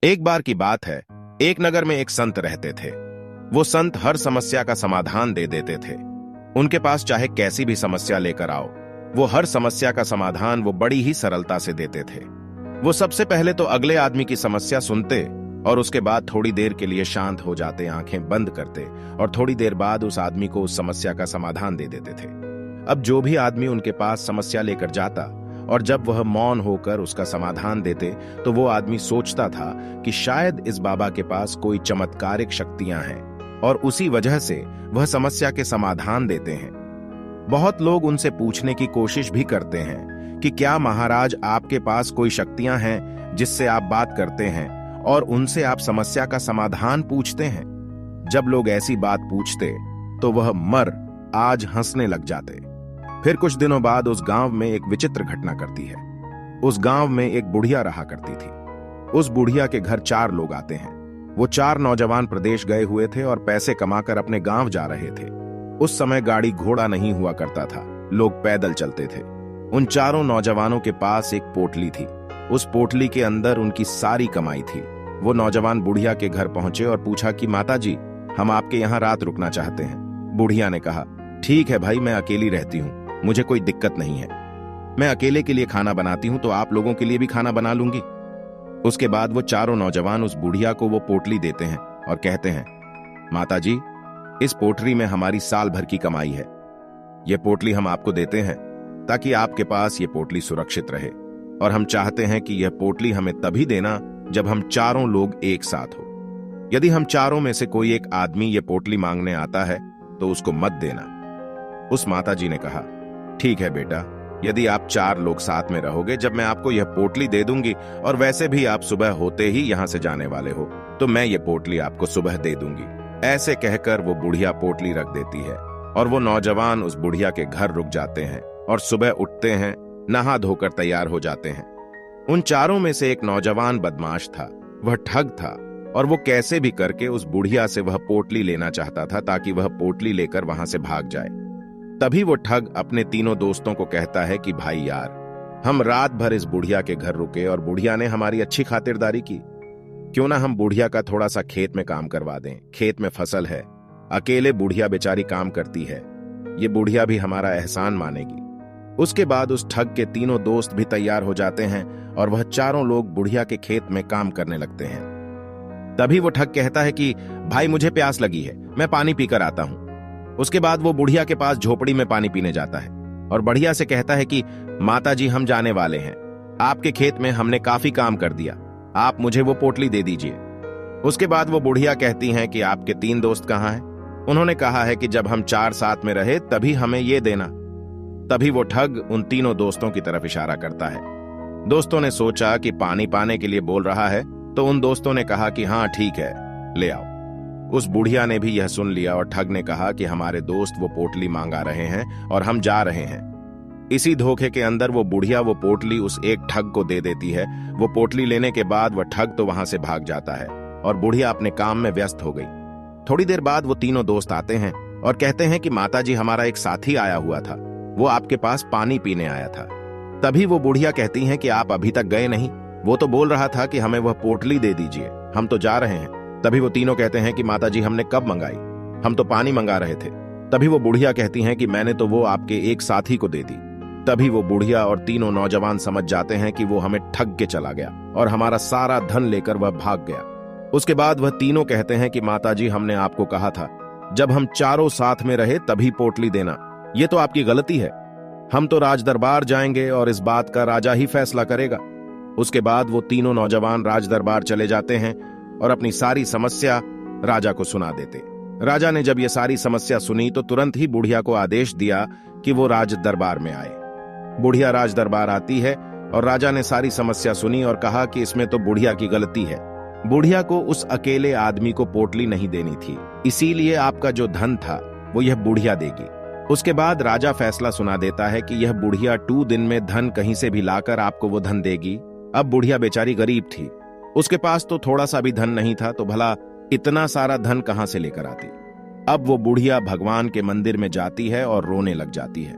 एक बार की बात है, एक नगर में एक संत रहते थे। वो संत हर समस्या का समाधान दे देते थे। उनके पास चाहे कैसी भी समस्या लेकर आओ, वो हर समस्या का समाधान वो बड़ी ही सरलता से देते थे। वो सबसे पहले तो अगले आदमी की समस्या सुनते और उसके बाद थोड़ी देर के लिए शांत हो जाते, आंखें बंद करते और थोड़ी देर बाद उस आदमी को उस समस्या का समाधान दे देते थे। अब जो भी आदमी उनके पास समस्या लेकर जाता और जब वह मौन होकर उसका समाधान देते तो वो आदमी सोचता था कि शायद इस बाबा के पास कोई चमत्कारिक शक्तियां हैं और उसी वजह से वह समस्या के समाधान देते हैं। बहुत लोग उनसे पूछने की कोशिश भी करते हैं कि क्या महाराज आपके पास कोई शक्तियां हैं जिससे आप बात करते हैं और उनसे आप समस्या का समाधान पूछते हैं। जब लोग ऐसी बात पूछते तो वह मर आज हंसने लग जाते। फिर कुछ दिनों बाद उस गांव में एक विचित्र घटना करती है। उस गांव में एक बुढ़िया रहा करती थी। उस बुढ़िया के घर 4 लोग आते हैं। वो 4 नौजवान प्रदेश गए हुए थे और पैसे कमाकर अपने गांव जा रहे थे। उस समय गाड़ी घोड़ा नहीं हुआ करता था, लोग पैदल चलते थे। उन 4 नौजवानों के पास एक पोटली थी। उस पोटली के अंदर उनकी सारी कमाई थी। वो नौजवान बुढ़िया के घर पहुंचे और पूछा कि माता जी, हम आपके यहाँ रात रुकना चाहते हैं। बुढ़िया ने कहा, ठीक है भाई, मैं अकेली रहती हूँ, मुझे कोई दिक्कत नहीं है। मैं अकेले के लिए खाना बनाती हूं तो आप लोगों के लिए भी खाना बना लूंगी। उसके बाद वो 4 नौजवान उस बुढ़िया को वो पोटली देते हैं और कहते हैं, माता जी, इस पोटली में हमारी साल भर की कमाई है। ये पोटली हम आपको देते हैं ताकि आपके पास ये पोटली सुरक्षित रहे और हम चाहते हैं कि यह पोटली हमें तभी देना जब हम 4 लोग एक साथ हो। यदि हम 4 में से कोई एक आदमी ये पोटली मांगने आता है तो उसको मत देना। उस माता जी ने कहा, ठीक है बेटा, यदि आप 4 लोग साथ में रहोगे, जब मैं आपको यह पोटली दे दूंगी और वैसे भी आप सुबह होते ही यहां से जाने वाले हो तो मैं ये पोटली आपको सुबह दे दूंगी। ऐसे कहकर वो बुढ़िया पोटली रख देती है और वो नौजवान उस बुढ़िया के घर रुक जाते हैं और सुबह उठते हैं, नहा धोकर तैयार हो जाते हैं। उन 4 में से एक नौजवान बदमाश था, वह ठग था और वो कैसे भी करके उस बुढ़िया से वह पोटली लेना चाहता था ताकि वह पोटली लेकर वहां से भाग जाए। तभी वो ठग अपने 3 दोस्तों को कहता है कि भाई यार, हम रात भर इस बुढ़िया के घर रुके और बुढ़िया ने हमारी अच्छी खातिरदारी की, क्यों ना हम बुढ़िया का थोड़ा सा खेत में काम करवा दें। खेत में फसल है, अकेले बुढ़िया बेचारी काम करती है, ये बुढ़िया भी हमारा एहसान मानेगी। उसके बाद उस ठग के 3 दोस्त भी तैयार हो जाते हैं और वह 4 लोग बुढ़िया के खेत में काम करने लगते हैं। तभी वो ठग कहता है कि भाई, मुझे प्यास लगी है, मैं पानी पीकर आता हूं। उसके बाद वो बुढ़िया के पास झोपड़ी में पानी पीने जाता है और बढ़िया से कहता है कि माता जी, हम जाने वाले हैं, आपके खेत में हमने काफी काम कर दिया, आप मुझे वो पोटली दे दीजिए। उसके बाद वो बुढ़िया कहती हैं कि आपके 3 दोस्त कहाँ हैं? उन्होंने कहा है कि जब हम 4 साथ में रहे तभी हमें ये देना। तभी वो ठग उन 3 दोस्तों की तरफ इशारा करता है। दोस्तों ने सोचा कि पानी पाने के लिए बोल रहा है तो उन दोस्तों ने कहा कि हाँ ठीक है, ले आओ। उस बुढ़िया ने भी यह सुन लिया और ठग ने कहा कि हमारे दोस्त वो पोटली मांगा रहे हैं और हम जा रहे हैं। इसी धोखे के अंदर वो बुढ़िया वो पोटली उस एक ठग को दे देती है। वो पोटली लेने के बाद वह ठग तो वहां से भाग जाता है और बुढ़िया अपने काम में व्यस्त हो गई। थोड़ी देर बाद वो 3 दोस्त आते हैं और कहते हैं कि माता जी, हमारा एक साथी आया हुआ था, वो आपके पास पानी पीने आया था। तभी वो बुढ़िया कहती हैं कि आप अभी तक गए नहीं, वो तो बोल रहा था कि हमें वह पोटली दे दीजिए, हम तो जा रहे हैं। तभी वो 3 कहते हैं कि माता जी, हमने कब मंगाई, हम तो पानी मंगा रहे थे। तभी वो बुढ़िया कहती हैं कि मैंने तो वो आपके एक साथी को दे दी। तभी वो बुढ़िया और 3 नौजवान समझ जाते हैं कि वो हमें ठग के चला गया और हमारा सारा धन लेकर वह भाग गया। उसके बाद वह 3 कहते हैं कि माता जी, हमने आपको कहा था जब हम 4 साथ में रहे तभी पोटली देना, ये तो आपकी गलती है। हम तो राज दरबार जाएंगे और इस बात का राजा ही फैसला करेगा। उसके बाद वो 3 नौजवान राज दरबार चले जाते हैं और अपनी सारी समस्या राजा को सुना देते। राजा ने जब ये सारी समस्या सुनी तो तुरंत ही बुढ़िया को आदेश दिया कि वो राज दरबार में आए। बुढ़िया राज दरबार आती है और राजा ने सारी समस्या सुनी और कहा कि इसमें तो बुढ़िया की गलती है। बुढ़िया को उस अकेले आदमी को पोटली नहीं देनी थी, इसीलिए आपका जो धन था वो यह बुढ़िया देगी। उसके बाद राजा फैसला सुना देता है कि यह बुढ़िया 2 दिन में धन कहीं से भी लाकर आपको वो धन देगी। अब बुढ़िया बेचारी गरीब थी, उसके पास तो थोड़ा सा भी धन नहीं था, तो भला इतना सारा धन कहां से लेकर आती। अब वो बुढ़िया भगवान के मंदिर में जाती है और रोने लग जाती है।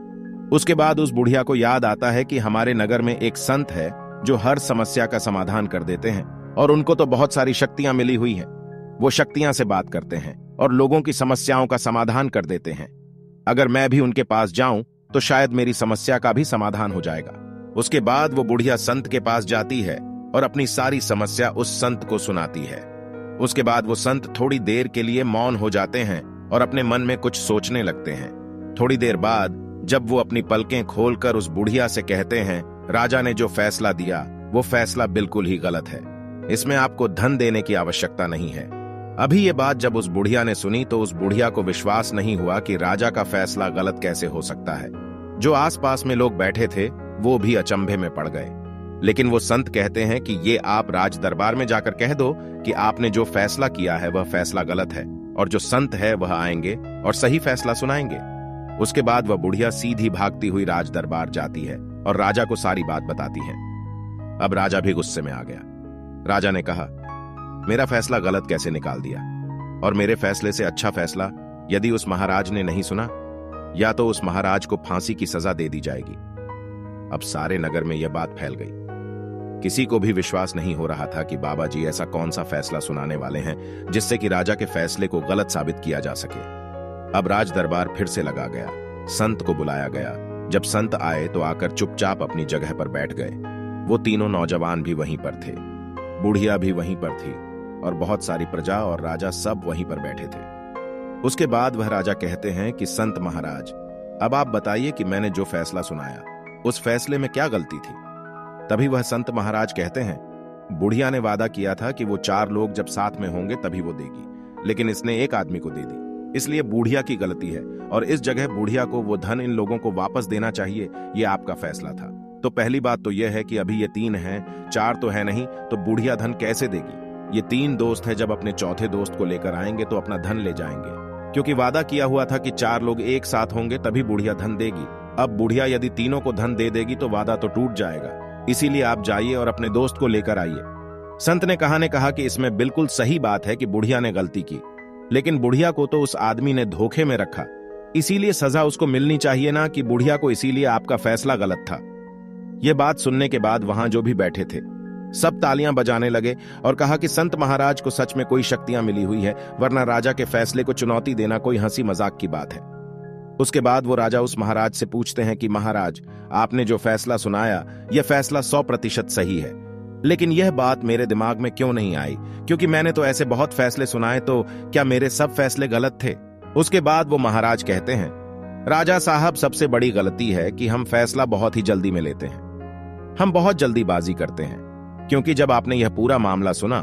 उसके बाद उस बुढ़िया को याद आता है कि हमारे नगर में एक संत है जो हर समस्या का समाधान कर देते हैं और उनको तो बहुत सारी शक्तियां मिली हुई हैं। वो शक्तियां से बात करते हैं और लोगों की समस्याओं का समाधान कर देते हैं। अगर मैं भी उनके पास जाऊं तो शायद मेरी समस्या का भी समाधान हो जाएगा। उसके बाद वो बुढ़िया संत के पास जाती है और अपनी सारी समस्या उस संत को सुनाती है। उसके बाद वो संत थोड़ी देर के लिए मौन हो जाते हैं और अपने मन में कुछ सोचने लगते हैं। थोड़ी देर बाद जब वो अपनी पलकें खोलकर उस बुढ़िया से कहते हैं, राजा ने जो फैसला दिया वो फैसला बिल्कुल ही गलत है। इसमें आपको धन देने की आवश्यकता नहीं है। अभी ये बात जब उस बुढ़िया ने सुनी तो उस बुढ़िया को विश्वास नहीं हुआ कि राजा का फैसला गलत कैसे हो सकता है। जो आसपास में लोग बैठे थे वो भी अचंभे में पड़ गए। लेकिन वो संत कहते हैं कि ये आप राज दरबार में जाकर कह दो कि आपने जो फैसला किया है वह फैसला गलत है, और जो संत है वह आएंगे और सही फैसला सुनाएंगे। उसके बाद वह बुढ़िया सीधी भागती हुई राज दरबार जाती है और राजा को सारी बात बताती है। अब राजा भी गुस्से में आ गया। राजा ने कहा, मेरा फैसला गलत कैसे निकाल दिया, और मेरे फैसले से अच्छा फैसला यदि उस महाराज ने नहीं सुना, या तो उस महाराज को फांसी की सजा दे दी जाएगी। अब सारे नगर में यह बात फैल गई। किसी को भी विश्वास नहीं हो रहा था कि बाबा जी ऐसा कौन सा फैसला सुनाने वाले हैं जिससे कि राजा के फैसले को गलत साबित किया जा सके। अब राज दरबार फिर से लगा गया। संत को बुलाया गया। जब संत आए तो आकर चुपचाप अपनी जगह पर बैठ गए। वो तीनों नौजवान भी वहीं पर थे, बुढ़िया भी वहीं पर थी, और बहुत सारी प्रजा और राजा सब वहीं पर बैठे थे। उसके बाद वह राजा कहते हैं कि संत महाराज, अब आप बताइए कि मैंने जो फैसला सुनाया उस फैसले में क्या गलती थी। तभी वह संत महाराज कहते हैं, बुढ़िया ने वादा किया था कि वो 4 लोग जब साथ में होंगे तभी वो देगी, लेकिन इसने एक आदमी को दे दी, इसलिए बुढ़िया की गलती है, और इस जगह बुढ़िया को वो धन इन लोगों को वापस देना चाहिए। ये आपका फैसला था। तो पहली बात तो यह है कि अभी ये 3 हैं, 4 तो है नहीं, तो बुढ़िया धन कैसे देगी। ये 3 दोस्त है, जब अपने चौथे दोस्त को लेकर आएंगे तो अपना धन ले जाएंगे, क्योंकि वादा किया हुआ था कि 4 लोग एक साथ होंगे तभी बुढ़िया धन देगी। अब बुढ़िया यदि तीनों को धन दे देगी तो वादा तो टूट जाएगा। इसीलिए आप जाइए और अपने दोस्त को लेकर आइए। संत ने कहा कि इसमें बिल्कुल सही बात है कि बुढ़िया ने गलती की, लेकिन बुढ़िया को तो उस आदमी ने धोखे में रखा, इसीलिए सजा उसको मिलनी चाहिए ना कि बुढ़िया को, इसीलिए आपका फैसला गलत था। यह बात सुनने के बाद वहां जो भी बैठे थे सब तालियां बजाने लगे और कहा कि संत महाराज को सच में कोई शक्तियां मिली हुई है, वरना राजा के फैसले को चुनौती देना कोई हंसी मजाक की बात है। उसके बाद वो राजा उस महाराज से पूछते हैं कि महाराज, आपने जो फैसला सुनाया यह फैसला 100% सही है, लेकिन यह बात मेरे दिमाग में क्यों नहीं आई, क्योंकि मैंने तो ऐसे बहुत फैसले सुनाए, तो क्या मेरे सब फैसले गलत थे। उसके बाद वो महाराज कहते हैं, राजा साहब, सबसे बड़ी गलती है कि हम फैसला बहुत ही जल्दी में लेते हैं। हम बहुत जल्दीबाजी करते हैं, क्योंकि जब आपने यह पूरा मामला सुना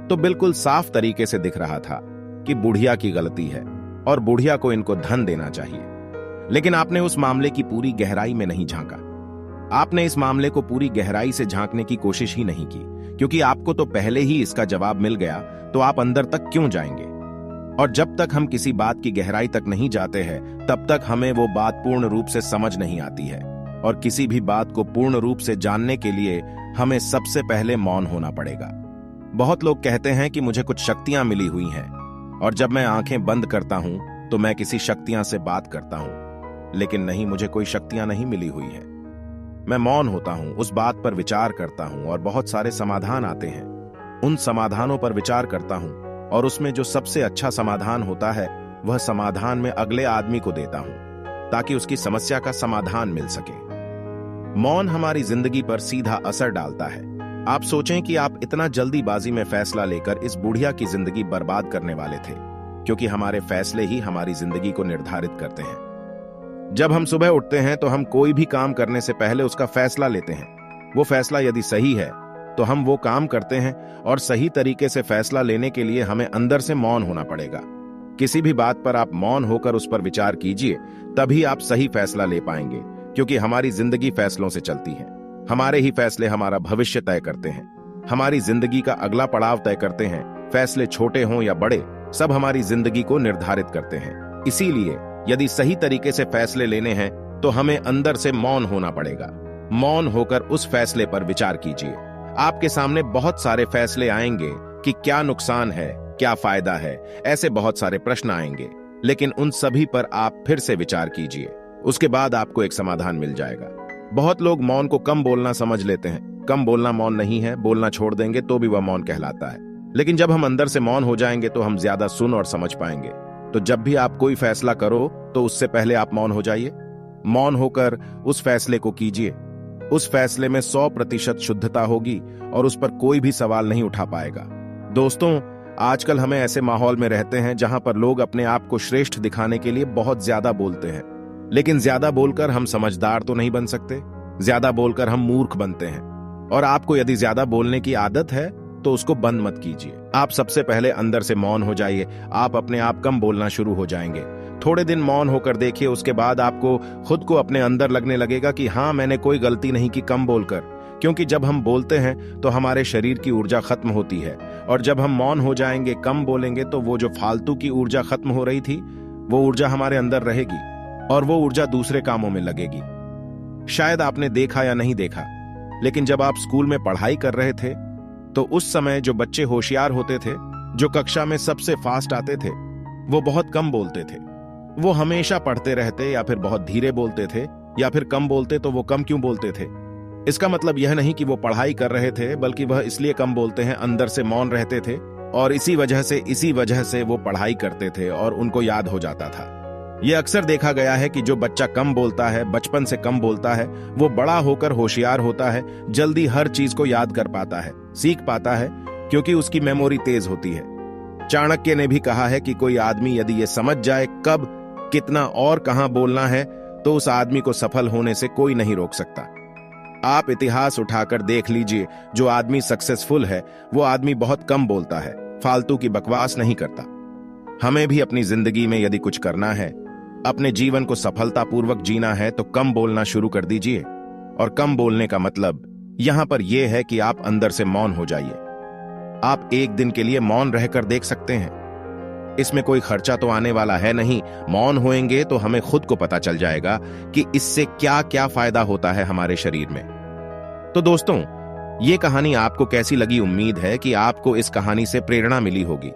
तो बिल्कुल साफ तरीके से दिख रहा था कि बुढ़िया की गलती है और बुढ़िया को इनको धन देना चाहिए, लेकिन आपने उस मामले की पूरी गहराई में नहीं झांका। आपने इस मामले को पूरी गहराई से झांकने की कोशिश ही नहीं की, क्योंकि आपको तो पहले ही इसका जवाब मिल गया, तो आप अंदर तक क्यों जाएंगे। और जब तक हम किसी बात की गहराई तक नहीं जाते हैं तब तक हमें वो बात पूर्ण रूप से समझ नहीं आती है, और किसी भी बात को पूर्ण रूप से जानने के लिए हमें सबसे पहले मौन होना पड़ेगा। बहुत लोग कहते हैं कि मुझे कुछ शक्तियां मिली हुई हैं, और जब मैं आंखें बंद करता हूं तो मैं किसी शक्तियां से बात करता हूं, लेकिन नहीं, मुझे कोई शक्तियां नहीं मिली हुई है। मैं मौन होता हूं, उस बात पर विचार करता हूं, और बहुत सारे समाधान आते हैं। उन समाधानों पर विचार करता हूं, और उसमें जो सबसे अच्छा समाधान होता है वह समाधान में अगले आदमी को देता हूं, ताकि उसकी समस्या का समाधान मिल सके। मौन हमारी जिंदगी पर सीधा असर डालता है। आप सोचें कि आप इतना जल्दीबाजी में फैसला लेकर इस बुढ़िया की जिंदगी बर्बाद करने वाले थे, क्योंकि हमारे फैसले ही हमारी जिंदगी को निर्धारित करते हैं। जब हम सुबह उठते हैं तो हम कोई भी काम करने से पहले उसका फैसला लेते हैं। वो फैसला यदि सही है तो हम वो काम करते हैं, और सही तरीके से फैसला लेने के लिए हमें अंदर से मौन होना पड़ेगा। किसी भी बात पर आप मौन होकर उस पर विचार कीजिए, तभी आप सही फैसला ले पाएंगे, क्योंकि हमारी जिंदगी फैसलों से चलती है। हमारे ही फैसले हमारा भविष्य तय करते हैं, हमारी जिंदगी का अगला पड़ाव तय करते हैं। फैसले छोटे हों या बड़े, सब हमारी जिंदगी को निर्धारित करते हैं। इसीलिए यदि सही तरीके से फैसले लेने हैं तो हमें अंदर से मौन होना पड़ेगा। मौन होकर उस फैसले पर विचार कीजिए। आपके सामने बहुत सारे फैसले आएंगे कि क्या नुकसान है, क्या फायदा है, ऐसे बहुत सारे प्रश्न आएंगे, लेकिन उन सभी पर आप फिर से विचार कीजिए। उसके बाद आपको एक समाधान मिल जाएगा। बहुत लोग मौन को कम बोलना समझ लेते हैं, कम बोलना मौन नहीं है, बोलना छोड़ देंगे तो भी वह मौन कहलाता है। लेकिन जब हम अंदर से मौन हो जाएंगे तो हम ज्यादा सुन और समझ पाएंगे। तो जब भी आप कोई फैसला करो तो उससे पहले आप मौन हो जाइए। मौन होकर उस फैसले को कीजिए। उस फैसले में 100% शुद्धता होगी और उस पर कोई भी सवाल नहीं उठा पाएगा। दोस्तों, आजकल हमें ऐसे माहौल में रहते हैं जहां पर लोग अपने आप को श्रेष्ठ दिखाने के लिए बहुत ज्यादा बोलते हैं। लेकिन ज्यादा बोलकर हम समझदार तो नहीं बन सकते, ज्यादा बोलकर हम मूर्ख बनते हैं। और आपको यदि ज्यादा बोलने की आदत है तो उसको बंद मत कीजिए। आप सबसे पहले अंदर से मौन हो जाइए। आप अपने आप कम बोलना शुरू हो जाएंगे। थोड़े दिन मौन होकर देखिए, उसके बाद आपको खुद को अपने अंदर लगने लगेगा कि हाँ, मैंने कोई गलती नहीं की कम बोलकर। क्योंकि जब हम बोलते हैं तो हमारे शरीर की ऊर्जा खत्म होती है, और जब हम मौन हो जाएंगे, कम बोलेंगे, तो वो जो फालतू की ऊर्जा खत्म हो रही थी वो ऊर्जा हमारे अंदर रहेगी और वो ऊर्जा दूसरे कामों में लगेगी। शायद आपने देखा या नहीं देखा, लेकिन जब आप स्कूल में पढ़ाई कर रहे थे तो उस समय जो बच्चे होशियार होते थे, जो कक्षा में सबसे फास्ट आते थे, वो बहुत कम बोलते थे। वो हमेशा पढ़ते रहते या फिर बहुत धीरे बोलते थे, या फिर कम बोलते तो वो कम क्यों बोलते थे? इसका मतलब यह नहीं कि वो पढ़ाई कर रहे थे, बल्कि वह इसलिए कम बोलते हैं, अंदर से मौन रहते थे और इसी वजह से वो पढ़ाई करते थे और उनको याद हो जाता था। यह अक्सर देखा गया है कि जो बच्चा कम बोलता है, बचपन से कम बोलता है, वो बड़ा होकर होशियार होता है, जल्दी हर चीज को याद कर पाता है, सीख पाता है, क्योंकि उसकी मेमोरी तेज होती है। चाणक्य ने भी कहा है कि कोई आदमी यदि ये समझ जाए कब, कितना और कहां बोलना है, तो उस आदमी को सफल होने से कोई नहीं रोक सकता। आप इतिहास उठाकर देख लीजिए, जो आदमी सक्सेसफुल है वो आदमी बहुत कम बोलता है, फालतू की बकवास नहीं करता। हमें भी अपनी जिंदगी में यदि कुछ करना है, अपने जीवन को सफलतापूर्वक जीना है, तो कम बोलना शुरू कर दीजिए। और कम बोलने का मतलब यहां पर यह है कि आप अंदर से मौन हो जाइए। आप एक दिन के लिए मौन रहकर देख सकते हैं। इसमें कोई खर्चा तो आने वाला है नहीं। मौन होएंगे तो हमें खुद को पता चल जाएगा कि इससे क्या क्या फायदा होता है हमारे शरीर में। तो दोस्तों, ये कहानी आपको कैसी लगी? उम्मीद है कि आपको इस कहानी से प्रेरणा मिली होगी।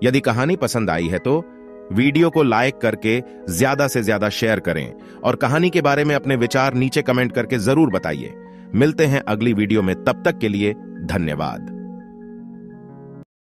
यदि कहानी पसंद आई है तो वीडियो को लाइक करके ज्यादा से ज्यादा शेयर करें और कहानी के बारे में अपने विचार नीचे कमेंट करके जरूर बताइए। मिलते हैं अगली वीडियो में, तब तक के लिए धन्यवाद।